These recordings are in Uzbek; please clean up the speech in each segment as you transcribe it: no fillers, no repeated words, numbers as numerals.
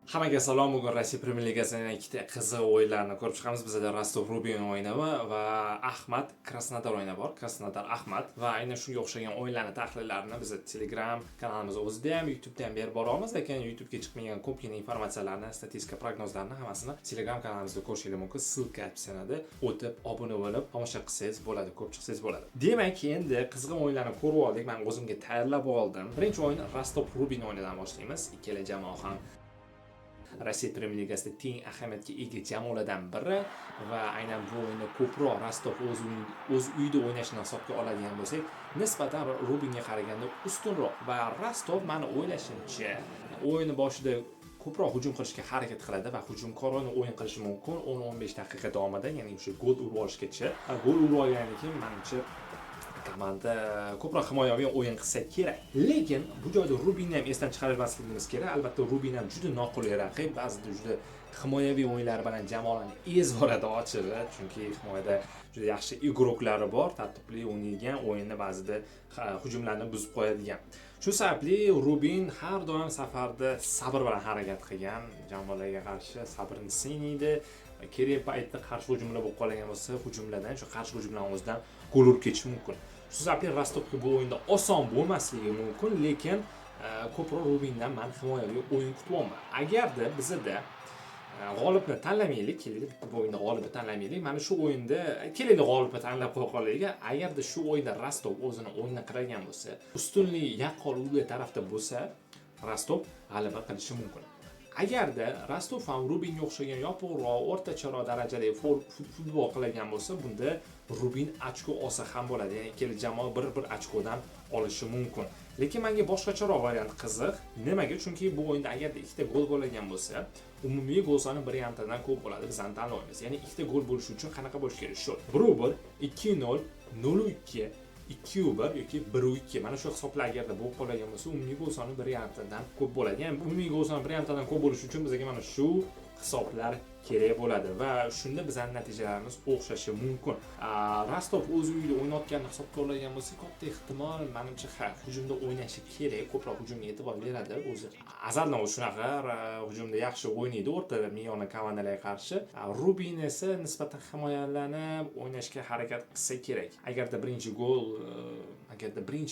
Hammaga salom. Bugun Rossiya Premyer Ligasining ikkita qiziq o'yinlarini ko'rib chiqamiz. Bizda Rostov Rubin o'yini va Ahmad Krasnodar o'yini bor. Krasnodar Ahmad va aynan shunga o'xshagan o'yinlarning tahlillarini biz Telegram kanalimiz o'zida ham, YouTube'da ham berib boramiz. Lekin YouTube'ga chiqmagan ko'pgina informatsiyalarni, statistika prognozlarini hammasini Telegram kanalimizda ko'rishingiz mumkin. Silka opsiyasida o'tib, obuna bo'lib, tomosha qilsangiz bo'ladi, ko'p chiqsangiz bo'ladi. Demak, endi qizg'in o'yinlarni ko'rib oldik. Men o'zimga tayyorlab oldim. Birinchi o'yin Rostov Rubin o'yinidan boshlaymiz. Ikkala jamoa ham Rossiya Premyer Ligasida teng ahamiyatga ega jamoalardan biri va aynan bu o'yinda ko'proq Rostov o'z uyida o'ynashni hisobga oladigan bo'lsak, nisbatan Rubinga qaraganda ustunroq va Rostov meni o'ylashimcha o'yini boshida ko'proq hujum qilishga harakat qiladi va hujumkorona o'yin qilishi mumkin 10-15 daqiqa davomida, ya'ni o'sha gol urib olishgacha. Gol urib olgandan keyin menimcha komanda ko'proq himoyaviy o'yin qilsa kerak. Lekin bu joyda Rubinni ham esdan chiqarmasligimiz kerak. Albatta Rubin ham juda noqulay raqib, ba'zida juda himoyaviy o'yinlar bilan jamoani ezib yuboradi ochig'i, chunki himoyada juda yaxshi igroklari bor, tartibli o'ynaydigan, o'yinni ba'zida hujumlarni buzib qo'yadigan. Shu sababli Rubin har doim safarda sabr bilan harakat qilgan, jamoalarga qarshi sabrini sinaydi. Kerak paytda qarshi hujumlar bo'lib qolgan bo'lsa, hujumlardan, shu qarshi hujumlarning o'zidan gol urib ketish mumkin. Shu sababli Rostovga bu o'yinda oson bo'lmasligi mumkin, lekin ko'proq Rubindan men himoyaviy o'yin kutyapman. Agarda bizda g'olibni tanlamaylik, kelaylik bu o'yinda g'olibni tanlamaylik. Mana shu o'yinda kelaylik g'olibni tanlab qo'yaylik. Agarda shu o'yinda Rostov o'zini o'yinini qilgan bo'lsa, ustunlik yaqqol ular tarafda bo'lsa, Rostov g'alaba qilishi mumkin. Agarda Rostov ham Rubinga o'xshagan yopiqroq, o'rtacharoq darajadagi futbol qilgan bo'lsa, bunda Rubin ochko olsa ham bo'ladi. Ya'ni ikkala jamoa bir ochkodan olishi mumkin. Lekin menga boshqacharoq variant qiziq. Nimaga? Chunki bu o'yinda agarda ikkita gol bo'lgan bo'lsa, umumiy gol soni 1.5 dan ko'p bo'ladi. Biz tanlaymiz. Ya'ni ikkita gol bo'lishi uchun qanaqa bo'lishi kerak? Shu 1-1, 2-0, 0-2, 2-1 yoki 1-2. Mana shu hisoblar agarda bo'lib qolgan bo'lsa, umumiy gol soni 1.5 dan ko'p bo'ladi. Ya'ni umumiy gol soni 1.5 dan ko'p bo'lishi uchun bizga mana shu hisoblar kerak bo'ladi va shunda bizning natijalarimiz o'xshashi mumkin. Rostov o'z uyida o'ynayotganini hisobga olgan bo'lsa, katta ehtimol menimcha hujumda o'ynashi kerak, ko'proq hujumga e'tibor beradi. O'zi azaldan shunaqa hujumda yaxshi o'ynaydi o'rta miyona komandalarga qarshi. Rubin esa nisbatan himoyalanib o'ynashga harakat qilsa kerak. Agarda birinchi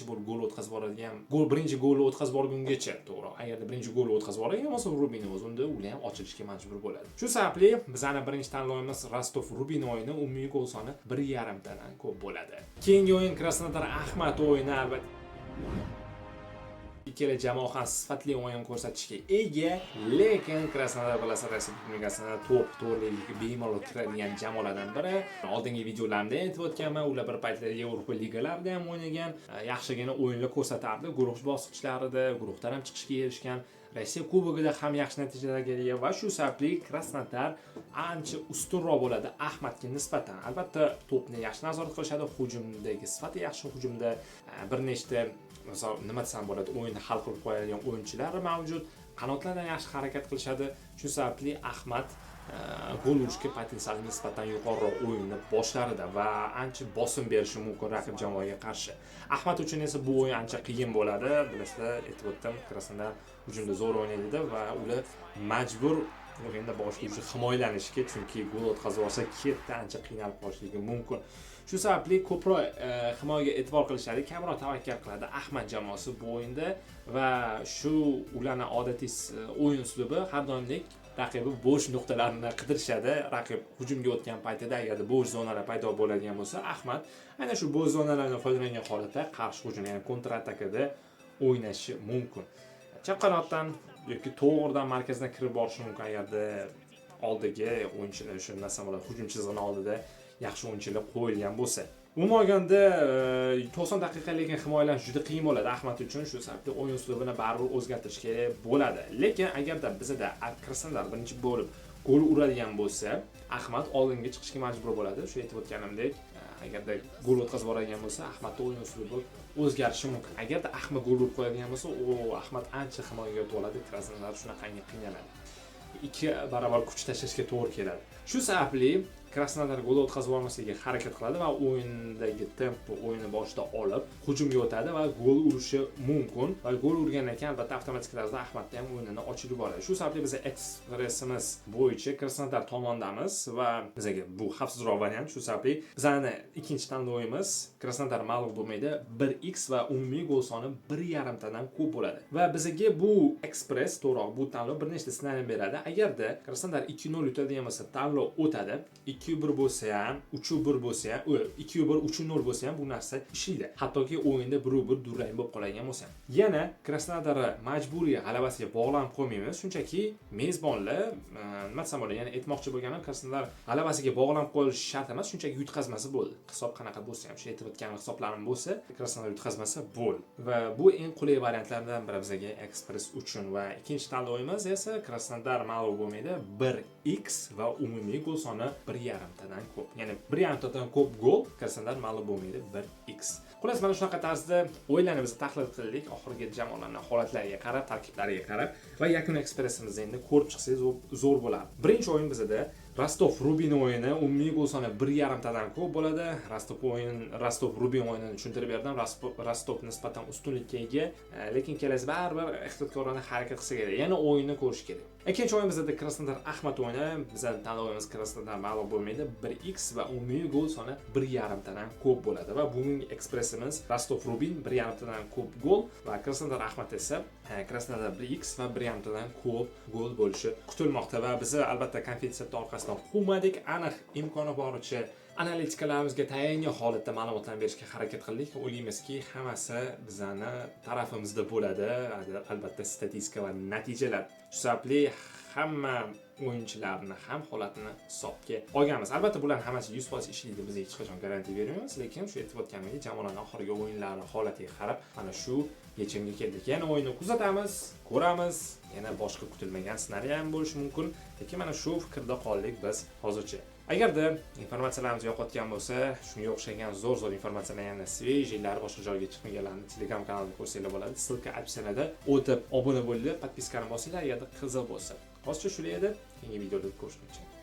bo'lib gol o'tkazib boradigan, birinchi golni o'tkazib borgungacha, to'g'ri. Agarda birinchi golni o'tkazib borgan bo'lsa, Rubin o'zi unda u ham ochilishga majbur bo'ladi. Shu sababli bizning birinchi tanlovimiz Rostov Rubin o'yini, umumiy gol soni 1.5 dan ko'p bo'ladi. Keyingi o'yin Krasnodar Ahmad o'yini albatta ikkala jamoa ham sifatli o'yin ko'rsatishga ega, lekin Krasnodar bilasiz Rossiya Premyer Ligasida top 4ligiga bemalol kiradigan jamoalardan biri. Oldingi videolarimda aytib o'tganman, ular bir paytlar Yevropa ligalarida ham o'ynagan, yaxshigina o'yinlar ko'rsatardi, guruh bosqichlarida, guruhdan ham chiqishga erishgan. Rossiya Kubogida ham yaxshi natijalarga ega va shu sababli Krasnodar ancha ustunroq bo'ladi Ahmadga nisbatan. Albatta, to'pni yaxshi nazorat qilishadi, hujumdagi sifati yaxshi, hujumda bir nechta nima desam bo'ladi, o'yinni hal qilib qo'yadigan o'yinchilar mavjud. Qanotlardan yaxshi harakat qilishadi. Shu sababli Ahmad gol urishga potensiali nisbatan yuqoriroq o'yinni boshlarida va ancha bosim berishi mumkin raqib jamoaga qarshi. Ahmad uchun esa bu o'yin ancha qiyin bo'ladi. Bilasizlar, aytib o'tdim, Krasnodar hujumda zo'r o'ynaydi va ular majbur o'yinda boshlovchi himoyalanishga, chunki gol o'tkazib olsa ketda ancha qiynalib qolishligi mumkin. Shu sababli ko'proq himoyaga e'tibor qilishadi, kamroq tavakkal qiladi Ahmad jamoasi bu o'yinda va shu ularning odatiy o'yin uslubi har doimdek raqibi bo'sh nuqtalarni qidirishadi. Raqib hujumga o'tgan paytida agarda bo'sh zonalar paydo bo'ladigan bo'lsa, Ahmad aynan shu bo'sh zonalardan foydalangan holatda qarshi hujum, ya'ni kontratakada o'ynashi mumkin. Chap qanotdan yoki to'g'ridan markazdan kirib borishi mumkin agarda oldiga o'yinchilar shu narsa bo'ladi, hujum chizig'ini oldida yaxshi o'yinchilar qo'yilgan bo'lsa. Umuman olganda 90 daqiqa lekin himoyalanish juda qiyin bo'ladi Ahmad uchun, shu sababli o'yin uslubini baribir o'zgartirish kerak bo'ladi. Lekin agarda bizda Krasnodar birinchi bo'lib gol uradigan bo'lsa, Ahmad oldinga chiqishga majbur bo'ladi. Shu aytib o'tganimdek, agarda gol o'tkazib boradigan bo'lsa, Ahmadning o'yin uslubi o'zgarishi mumkin. Agarda Ahmad gol urib qo'yadigan bo'lsa, Ahmad ancha himoyaga o'tib oladi, Krasnodar shunaqangi qiynaladi. 2 barobar kuch tashlashga to'g'ri keladi. Shu sababli Krasnodar gol o'tkazib olmaslikka harakat qiladi va o'yindagi tempo o'yini boshida olib, hujumga o'tadi va gol urishi mumkin. Va gol urgandan keyin albatta avtomatik tarzda Ahmadda ham o'yinini ochib yuboradi. Shu sababli biz ekspressimiz bo'yicha Krasnodar tomondamiz va bizga bu xavfsizroq variant. Shu sababli bizning ikkinchi tanlovimiz Krasnodar mag'lub bo'lmaydi, 1x va umumiy gol soni 1.5 tadan ko'p bo'ladi. Va bizga bu ekspress, to'g'ri, bu tanlov bir nechta ssenariy beradi. Agarda Krasnodar 2-0 yutadigan bo'lsa, tanlov o'tadi. 2-1 bo'lsa ham, 3-1 bo'lsa ham, 2-1, 3-0 bo'lsa ham bu narsa ishlaydi. Hattoki o'yinda 1-1 durang bo'lib qoladigan bo'lsa ham. Yana Krasnodar majburiy g'alabasiga bog'lanib qolmaymiz. Shunchaki mezbonlar nima desam bo'ladi, ya'ni aytmoqchi bo'lganim Krasnodar g'alabasiga bog'lanib qolish shart emas, shunchaki yutqazmasi bo'ldi. Hisob qanaqa bo'lsa ham, shu aytib o'tgan hisoblarim bo'lsa, Krasnodar yutqazmasa bo'ldi. Va bu eng qulay variantlardan biri bizga ekspress uchun. Va ikkinchi tanlovimiz esa Krasnodar mag'lub bo'lmaydi, 1x va umumiy gol soni 1.5 tadan ko'p. Ya'ni 1.5 tadan ko'p gol Krasnodar mag'lub bo'lmaydi, 1x. Xullas, mana shunaqa tarzda o'yinlarni biz tahlil qildik, oxirgi jamoalarning holatlariga qarab, tarkiblariga qarab va yakun ekspressimizni endi ko'rib chiqsangiz zo'r bo'ladi. Birinchi o'yin bizda Rostov Rubin o'yini, umumiy gol soni 1.5 tadan ko'p bo'ladi. Rostov Rubin o'yinini tushuntirib berdim. Rostov nisbatan ustunlikka ega, lekin kelasi baribir ehtiyotkorona harakat qilsa kerak. Yana o'yinni ko'rish kerak. Ikkinchi o'yin bizda Krasnodar Ahmad o'yini. Bizning tanlovimiz Krasnodar mag'lub bo'lmaydi, 1x va umumiy gol soni 1.5 tadan ko'p bo'ladi. Va bugungi ekspressimiz Rostov Rubin 1.5 tadan ko'p gol va Krasnodar Ahmad esa Krasnodar 1x va 1.5 tadan ko'p gol bo'lishi kutilmoqda. Va biz albatta konfetsiyat orqasidan quvmadik, aniq imkoni boricha analitikalarımizga tayangan holatda ma'lumotlarni berishga harakat qildik. O'ylaymizki, hammasi bizning tarafimizda bo'ladi. Albatta statistika va natijalar. Shu sababli hamma o'yinchilarni ham holatini hisobga olganmiz. Albatta bularning hammasi 100% ishlaydi, biz hech qachon garantiya bermaymiz, lekin shu aytib o'tganimdek jamoalarning oxirgi o'yinlari holatiga qarab mana shu yechimga keldik. Yana o'yinni kuzatamiz, ko'ramiz. Yana boshqa kutilmagan ssenariy ham bo'lishi mumkin, lekin mana shu fikrda qoldik biz hozircha. Agarda informatsiyalarimiz yo'qotgan bo'lsa, shunga o'xshagan zo'r informatsiyalarni svejiylar boshqa joyga chiqmaganlarni Telegram kanalida ko'rsanglar bo'ladi. Ssilka opsiyasida o'tib obuna bo'lib, podpiskani bosinglar agarda qiziq bo'lsa. Hozircha shular edi. Keyingi videoda ko'rishguncha.